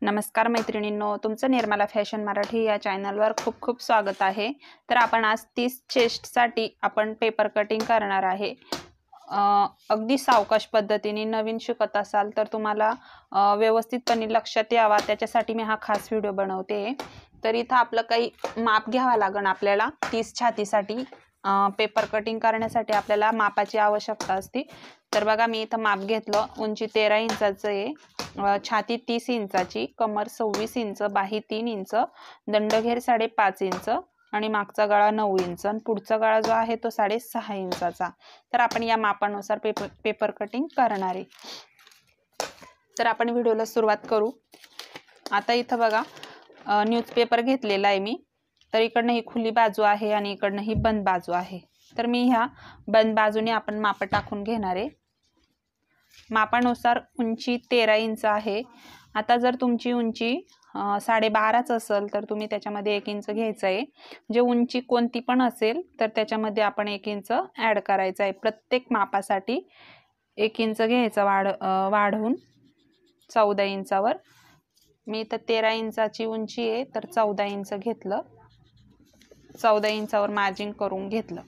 नमस्कार मैत्रिणींनो, तुमचं निर्मला फॅशन मराठी या चॅनलवर खूप खूप स्वागत आहे। तर आपण आज 30 चेस्टसाठी आपण पेपर कटिंग करणार आहे। अगदी सावकाश पद्धतीने नवीन शिकत असाल तर तुम्हाला व्यवस्थितपणे लक्षात यावा त्याच्यासाठी मी हा खास व्हिडिओ बनवते। तर इथं आपलं काही माप घ्यावा लागेल आपल्याला 30 छातीसाठी पेपर कटिंग करण्यासाठी आपल्याला मापाची आवश्यकता असते। तर बघा मी इथं माप घेतलं। उंची 13 इंचाचं आहे, छाती 30 इंचाची, कमर 26 इंच, बाही 3 इंच, दंडघेर 5.5 इंच आणि मागचा गळा 9 इंच आणि पुढचा गळा जो आहे तो 6.5 इंचाचा। तर आपण या मापानुसार पेपर कटिंग करणार आहे। तर आपण व्हिडिओला सुरुवात करू। आता इथं बघा न्यूजपेपर घेतलेला आहे मी। तर इकडनं ही खुली बाजू आहे आणि इकडनं ही बंद बाजू आहे। तर मी ह्या बंद बाजूने आपण माप टाकून घेणार आहे। मापानुसार उंची 13 इंच आहे। आता जर तुमची उंची 12.5 असेल तर तुम्ही त्याच्यामध्ये 1 इंच घ्यायचं आहे। जे उंची कोणती पण असेल तर त्याच्यामध्ये आपण 1 इंच ॲड करायचं आहे। प्रत्येक मापासाठी 1 इंच घ्यायचं वाढवून 14 इंचावर। मी इथं 13 इंचाची उंची आहे तर 14 इंच घेतलं, 14 इंचावर मार्जिन करून घेतलं।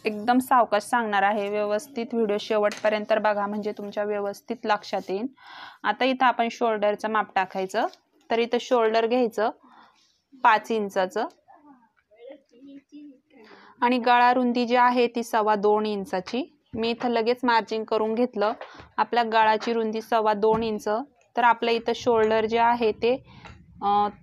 एकदम सावकाश सांगणार आहे, व्यवस्थित व्हिडिओ शेवटपर्यंत बघा म्हणजे तुमच्या व्यवस्थित लक्षात येईल। आता इथं आपण शोल्डरचं माप टाकायचं। तर इथं शोल्डर घ्यायचं 5 इंचाचं आणि गळा रुंदी जी आहे ती 2.25 इंचाची। मी इथं लगेच मार्जिन करून घेतलं। आपल्या गळाची रुंदी 2.25 इंच। तर आपलं इथं शोल्डर जे आहे ते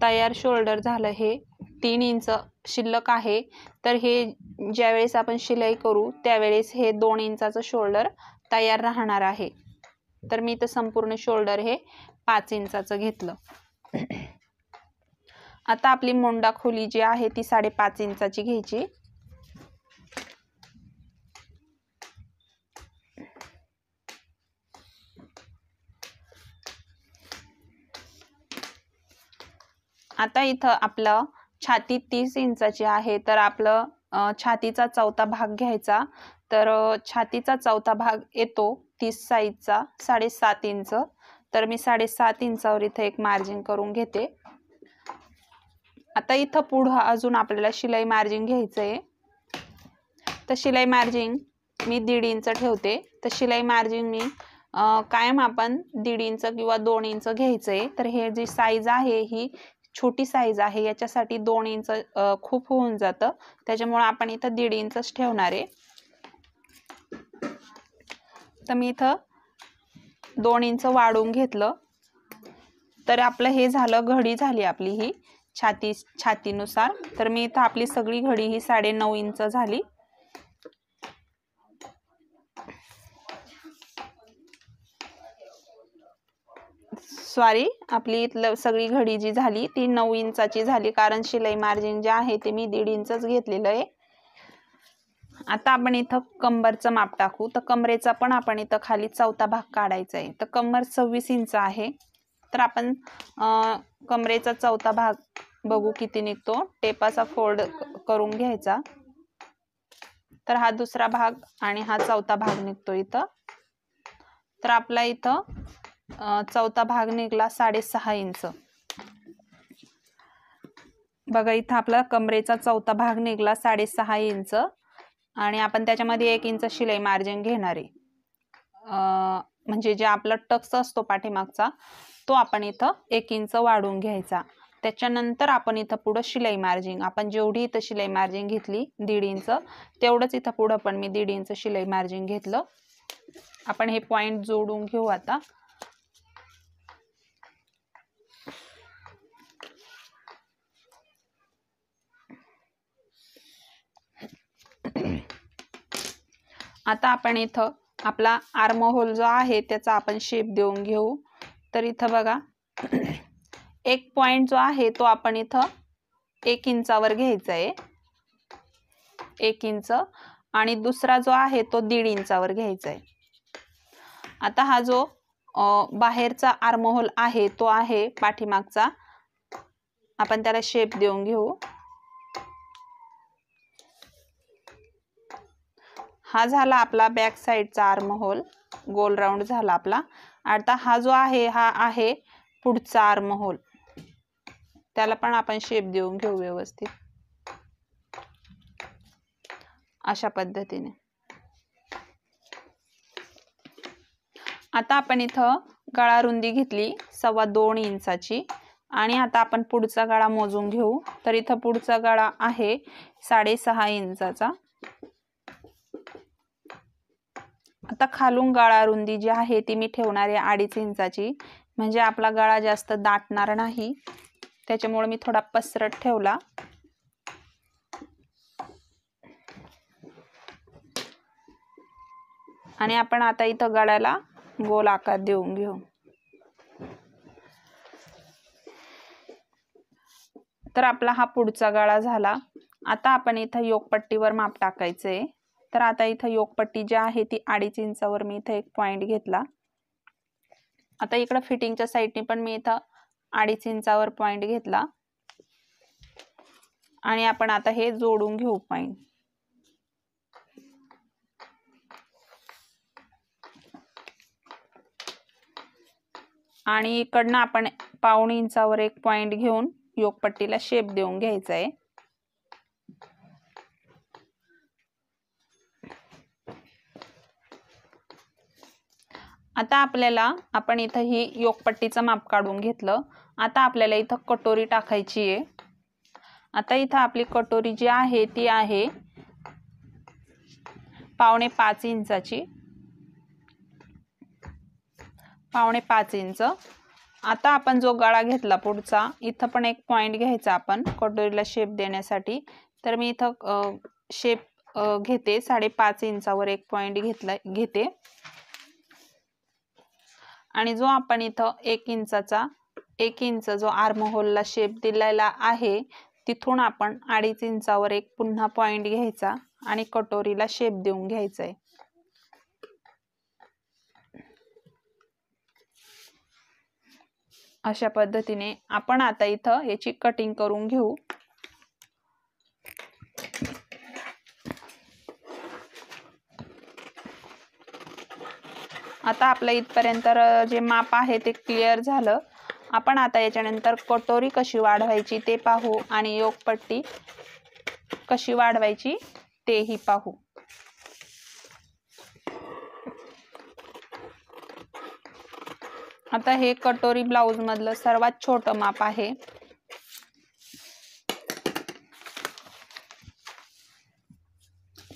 तयार शोल्डर झालं, हे 3 इंच शिल्लक आहे। तर हे ज्यावेळेस आपण शिलाई करू त्यावेळेस हे 2 इंचाचं शोल्डर तयार राहणार आहे। तर मी इथं संपूर्ण शोल्डर हे 5 इंचाचं घेतलं। आता आपली मोंडा खोली जी आहे ती 5.5 इंचाची घ्यायची। आता इथं आपलं छाती 30 इंचाची आहे तर आपलं छातीचा चौथा भाग घ्यायचा। तर छातीचा चौथा भाग येतो 30 साईजचा 7.5 इंच। तर मी 7.5 इंचावर इथं एक मार्जिन करून घेते। आता इथं पुढं अजून आपल्याला शिलाई मार्जिन घ्यायचं आहे। तर शिलाई मार्जिन मी 1.5 इंच ठेवते। तर शिलाई मार्जिन मी कायम आपण 1.5 इंच किंवा 2 इंच घ्यायचं आहे। तर हे जी साईज आहे ही छोटी साईज आहे, याच्यासाठी 2 इंच खूप होऊन जातं, त्याच्यामुळे आपण इथं 1.5 इंचच ठेवणार आहे। तर मी इथं 2 इंच वाढवून घेतलं। तर आपलं हे झालं, घडी झाली आपली ही छातीनुसार। तर मी इथं आपली सगळी घडी ही 9.5 इंच झाली। सॉरी, आपली सगळी घडी जी झाली ती 9 इंचाची झाली, कारण शिलाई मार्जिन जे आहे ते मी 1.5 इंचच घेतलेलं आहे। आता आपण इथं कंबरचं माप टाकू। तर कमरेचा पण आपण इथं खाली चौथा भाग काढायचा आहे। तर कमर 26 इंच आहे। तर आपण कमरेचा चौथा भाग बघू किती निघतो। टेपाचा फोल्ड करून घ्यायचा। तर हा दुसरा भाग आणि हा चौथा भाग निघतो इथं। तर आपला इथं चौथा भाग निघला 6.5 इंच। बघा इथं आपला कमरेचा चौथा भाग निघला 6.5 इंच आणि आपण त्याच्यामध्ये 1 इंच शिलाई मार्जिन घेणार आहे। म्हणजे जे आपला टक्स असतो पाठीमागचा तो आपण इथं 1 इंच वाढवून घ्यायचा। त्याच्यानंतर आपण इथं पुढं शिलाई मार्जिन, आपण जेवढी इथं शिलाई मार्जिन घेतली 1.5 इंच तेवढंच इथं पुढं पण मी 1.5 इंच शिलाई मार्जिन घेतलं। आपण हे पॉइंट जोडून घेऊ आता। आता आपण इथं आपला आर्म होल जो आहे त्याचा आपण शेप देऊन घेऊ। तर इथं बघा एक पॉइंट जो आहे तो आपण इथं 1 इंचावर घ्यायचा आहे, 1 इंच, आणि दुसरा जो आहे तो 1.5 इंचावर घ्यायचा आहे। आता हा जो बाहेरचा आर्म होल आहे तो आहे पाठीमागचा, आपण त्याला शेप देऊन घेऊ। हा झाला आपला बॅक साइडचा आर्म होल, गोल राऊंड झाला आपला। आता हा जो आहे हा आहे पुढचा आर्महोल, त्याला पण आपण शेप देऊन घेऊ व्यवस्थित अशा पद्धतीने. आता आपण इथं गळा रुंदी घेतली 2.25 इंचाची आणि आता आपण पुढचा गळा मोजून घेऊ. तर इथं पुढचा गळा आहे 6.5 इंचाचा. आता खालून गळा रुंदी जी आहे ती मी ठेवणार आहे 2.5 इंचाची, म्हणजे आपला गळा जास्त दाटणार नाही, त्याच्यामुळे मी थोडा पसरट ठेवला. आणि आपण आता इथं गळ्याला गोल आकार देऊन घेऊ. तर आपला हा पुढचा गळा झाला. आता आपण इथं योकपट्टीवर माप टाकायचंय. तर आता इथं योकपट्टी जी आहे ती 2.5 इंचावर मी इथं एक पॉइंट घेतला. आता इकडं फिटिंगच्या साईडने पण मी इथं 2.5 इंचावर पॉइंट घेतला आणि आपण आता हे जोडून घेऊ पॉइंट. आणि इकडनं आपण 1.25 इंचावर एक पॉइंट घेऊन योकपट्टीला शेप देऊन घ्यायचा आहे. आता आपल्याला आपण इथं ही योकपट्टीचं माप काढून घेतलं. आता आपल्याला इथं कटोरी टाकायची आहे. आता इथं आपली कटोरी जी आहे ती आहे 5.25 इंचाची, 5.25 इंच. आता आपण जो गळा घेतला पुढचा, इथं पण एक पॉइंट घ्यायचा आपण कटोरीला शेप देण्यासाठी. तर मी इथं शेप घेते 5.5 इंचावर एक पॉइंट घेते आणि जो आपण इथं 1 इंच जो आर्महोलला शेप दिलेला आहे तिथून आपण 2.5 इंचावर एक पुन्हा पॉइंट घ्यायचा आणि कटोरीला शेप देऊन घ्यायचा आहे. अशा पद्धतीने आपण आता इथं याची कटिंग करून घेऊ. आता आपल्या इथपर्यंत जे माप आहे ते क्लिअर झालं. आपण आता याच्यानंतर कटोरी कशी वाढवायची ते पाहू आणि योकपट्टी कशी वाढवायची तेही पाहू. आता हे कटोरी ब्लाउज मधलं सर्वात छोटं माप आहे.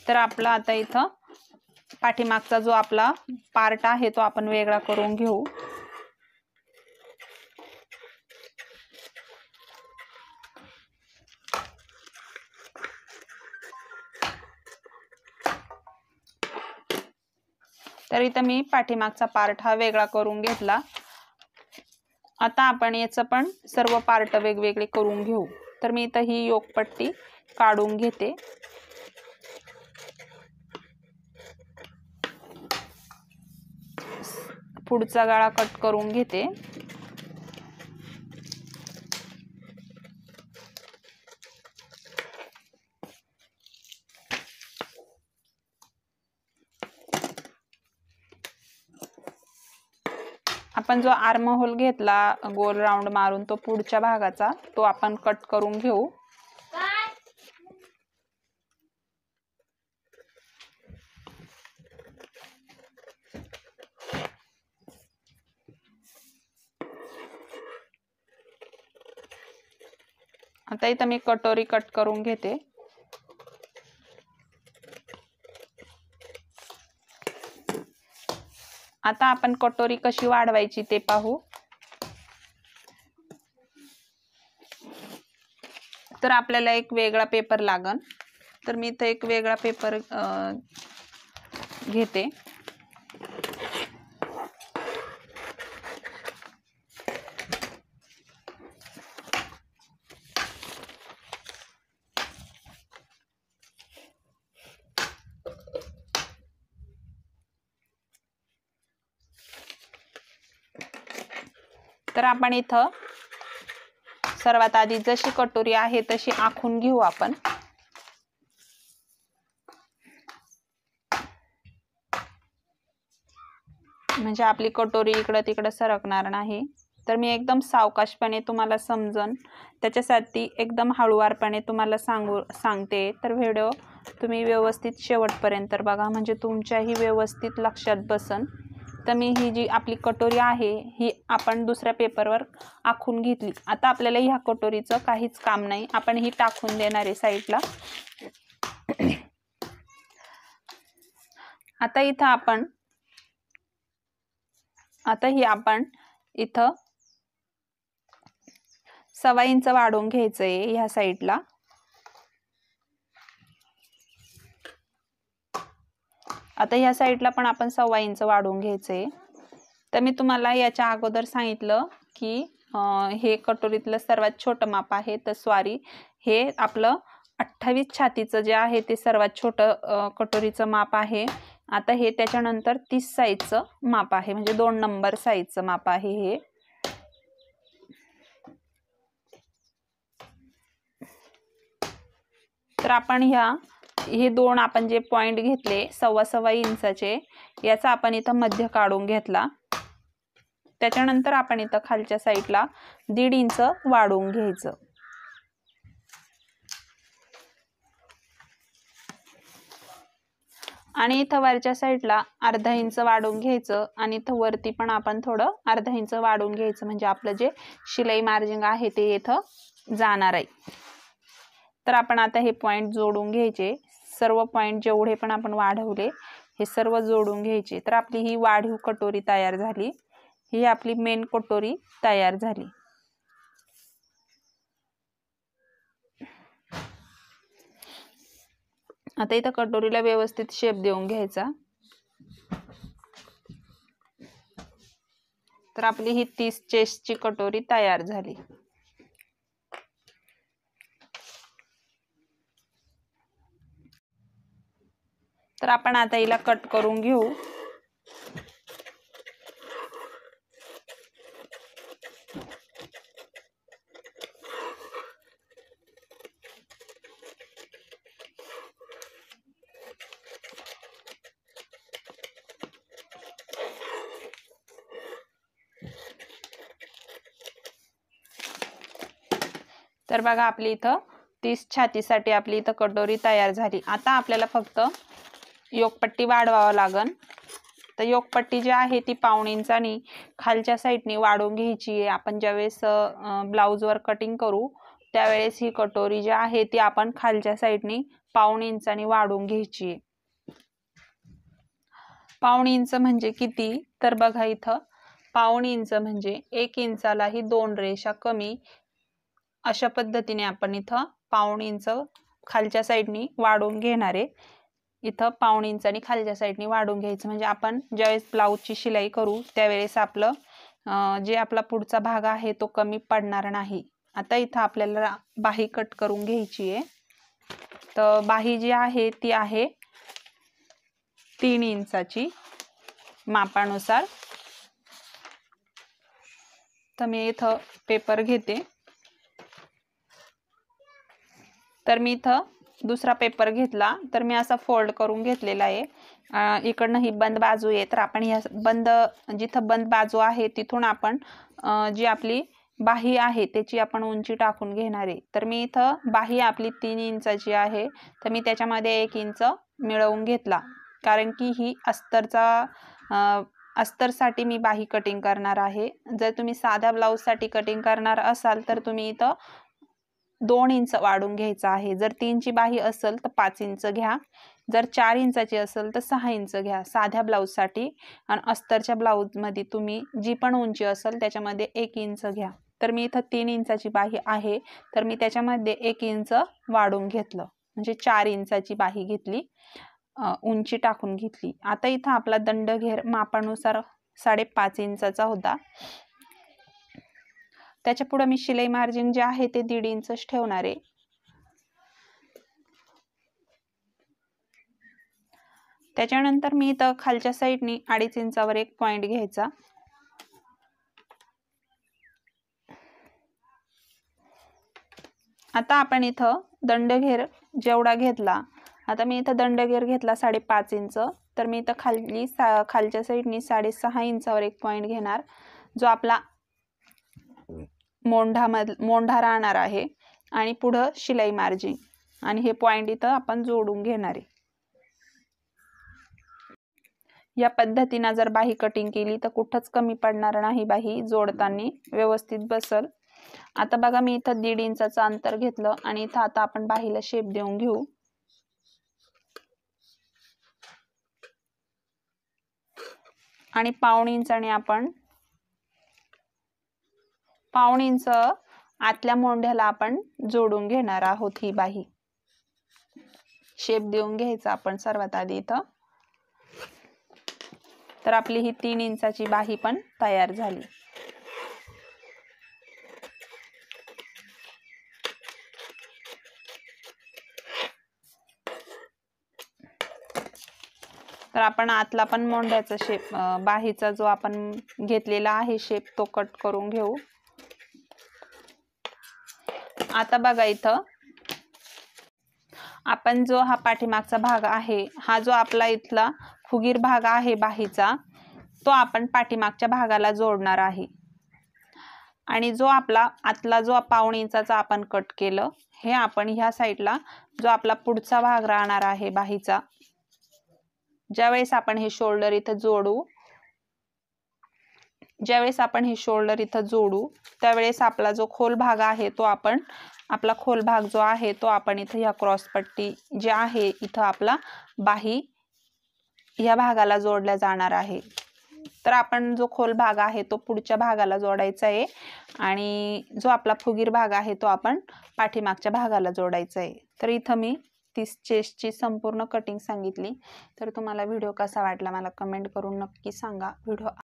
तर आपला आता इथं पाठीमागचा जो आपला पार्ट आहे तो आपण वेगळा करून घेऊ. तर इथं मी पाठीमागचा पार्ट हा वेगळा करून घेतला. आता आपण याचं पण सर्व पार्ट वेगवेगळे करून घेऊ. तर मी इथं ही योकपट्टी काढून घेते. पुढचा गळा कट करून घेते. आपण जो आर्महोल घेतला गोल राऊंड मारून तो पुढच्या भागाचा तो आपण कट करून घेऊ. आता इथं मी कटोरी कट करून घेते. आता आपण कटोरी कशी वाढवायची ते पाहू. तर आपल्याला एक वेगळा पेपर लागन. तर मी इथं एक वेगळा पेपर घेते. तर आपण इथं सर्वात आधी जशी कटोरी आहे तशी आखून घेऊ आपण. म्हणजे आपली कटोरी इकडं तिकडं सरकणार नाही। तर मी एकदम सावकाशपणे तुम्हाला समजन त्याच्यासाठी एकदम हळूवारपणे तुम्हाला सांगते। तर व्हिडिओ तुम्ही व्यवस्थित शेवटपर्यंत बघा, म्हणजे तुमच्याही व्यवस्थित लक्षात बसन। तर मी ही जी आपली कटोरी आहे ही आपण दुसऱ्या पेपरवर आखून घेतली। आता आपल्याला ह्या कटोरीचं काहीच काम नाही, आपण ही टाकून देणार आहे साईडला। आता आपण इथं 1.25 इंच वाढवून घ्यायचंय ह्या साईडला। आता ह्या साईडला पण आपण 1.25 इंच वाढवून घ्यायचंय। तर मी तुम्हाला याच्या अगोदर सांगितलं की हे कटोरीतलं सर्वात छोटं माप आहे। तर सॉरी, हे आपलं 28 छातीचं जे आहे ते सर्वात छोटं कटोरीचं माप आहे। आता हे त्याच्यानंतर 30 साईजचं माप आहे, म्हणजे 2 नंबर साईजचं माप आहे हे। तर आपण हे दोन आपण जे पॉइंट घेतले 1.25 इंचाचे, याचा आपण इथं मध्य काढून घेतला। त्याच्यानंतर आपण इथं खालच्या साईडला 1.5 इंच वाढवून घ्यायचं। आणि इथं वरच्या साईडला 1/2 इंच वाढवून घ्यायचं आणि इथं वरती पण आपण थोडं 1/2 इंच वाढवून घ्यायचं, म्हणजे आपलं जे शिलाई मार्जिंग आहे ते इथं जाणार आहे। तर आपण आता हे पॉइंट जोडून घ्यायचे, सर्व पॉइंट जेवढे पण आपण वाढवले हे सर्व जोडून घ्यायचे। तर आपली ही वाढीव कटोरी तयार झाली, ही आपली मेन कटोरी तयार झाली। आता इथं कटोरीला व्यवस्थित शेप देऊन घ्यायचा। तर आपली ही 30 चेस्टची कटोरी तयार झाली। तर आपण आता हिला कट करून घेऊ। तर बघा आपली इथं 30 छातीसाठी आपली इथं कटोरी तयार झाली। आता आपल्याला फक्त योकपट्टी वाढवावं लागन। तर योकपट्टी जी आहे ती 1.25 इंचानी खालच्या साईडनी वाढवून घ्यायची आहे। आपण ज्यावेळेस ब्लाऊजवर कटिंग करू त्यावेळेस ही कटोरी जी आहे ती आपण खालच्या साईडनी 1.25 इंचानी वाढवून घ्यायची आहे। 1.25 इंच म्हणजे किती? तर बघा इथं 1.25 इंच म्हणजे 1 इंचालाही 2 रेषा कमी, अशा पद्धतीने आपण इथं 1.25 इंच खालच्या साईडनी वाढवून घेणार आहे। इथं 1.25 इंचानी खालच्या साईडनी वाढवून घ्यायचं, म्हणजे आपण ज्यावेळेस ब्लाऊजची शिलाई करू त्यावेळेस आपलं जे आपला पुढचा भाग आहे तो कमी पडणार नाही। आता इथं आपल्याला बाही कट करून घ्यायची आहे। तर बाही जी आहे ती आहे 3 इंचाची मापानुसार। तर मी इथं पेपर घेते। तर मी इथं दुसरा पेपर घेतला, तर मी असा फोल्ड करून घेतलेला आहे। इकडनं ही बंद बाजू आहे, तर आपण ह्या जिथं बंद बाजू आहे तिथून आपण जी आपली बाही आहे त्याची आपण उंची टाकून घेणार आहे। तर मी इथं बाही आपली 3 इंचाची आहे, तर मी त्याच्यामध्ये 1 इंच मिळवून घेतला, कारण की ही अस्तरसाठी मी बाही कटिंग करणार आहे। जर तुम्ही साध्या ब्लाऊजसाठी कटिंग करणार असाल तर तुम्ही इथं 2 इंच वाढवून घ्यायचा आहे। जर 3 ची बाही असेल तर 5 इंच घ्या, जर 4 इंचाची असेल तर 6 इंच घ्या साध्या ब्लाऊजसाठी। आणि अस्तरच्या ब्लाऊजमध्ये तुम्ही जी पण उंची असेल त्याच्यामध्ये 1 इंच घ्या। तर मी इथं 3 इंचाची बाही आहे, तर मी त्याच्यामध्ये 1 इंच वाढवून घेतलं, म्हणजे 4 इंचाची बाही घेतली, उंची टाकून घेतली। आता इथं आपला दंडघेर मापानुसार 5.5 इंचाचा होता। त्याच्या पुढे मी शिलाई मार्जिन जे आहे ते 1.5 इंचच ठेवणार आहे। त्याच्यानंतर मी इथं खालच्या साईडनी 2.5 इंचावर एक पॉइंट घ्यायचा। आता आपण इथं दंडघेर जेवढा घेतला, आता मी इथं दंडघेर घेतला 5.5 इंच, तर मी इथं खालच्या साईडनी 6.5 इंचावर एक पॉईंट घेणार, जो आपला मोंढा राहणार आहे, आणि पुढं शिलाई मार्जिन, आणि हे पॉईंट इथं आपण जोडून घेणार आहे. या पद्धतीने जर बाही कटिंग केली तर कुठंच कमी पडणार नाही, बाही जोडताना व्यवस्थित बसल. आता बघा मी इथं 1.5 इंचाचं अंतर घेतलं आणि इथं आता आपण बाहीला शेप देऊन घेऊ. आणि 1.5 इंचाने आपण 1.5 इंच आतल्या मोंढ्याला आपण जोडून घेणार आहोत. ही बाही शेप देऊन घ्यायचा आपण सर्वात आधी इथं. तर आपली ही 3 इंचाची बाही पण तयार झाली. तर आपण आतला पण मोंढ्याचा शेप, बाहीचा जो आपण घेतलेला आहे शेप, तो कट करून घेऊ. आता बघा इथं आपण जो हा पाठीमागचा भाग आहे, हा जो आपला इथला फुगीर भाग आहे बाहीचा, तो आपण पाठीमागच्या भागाला जोडणार आहे. आणि जो आपला आतला जो 1.5 इंचाचा आपण कट केलं, हे आपण ह्या साईडला जो आपला पुढचा भाग राहणार आहे बाहीचा, ज्यावेळेस आपण हे शोल्डर इथं जोडू, त्यावेळेस आपला जो खोल भाग आहे तो आपण, आपला खोल भाग जो आहे तो आपण इथं ह्या क्रॉस पट्टी जे आहे इथं आपला बाही ह्या भागाला जोडल्या जाणार आहे. तर आपण जो खोल भाग आहे तो पुढच्या भागाला जोडायचा आहे, आणि जो आपला फुगीर भाग आहे तो आपण पाठीमागच्या भागाला जोडायचा आहे. तर इथं मी चेस्टची संपूर्ण कटिंग सांगितली. तर तुम्हाला व्हिडिओ कसा वाटला मला कमेंट करून नक्की सांगा. व्हिडिओ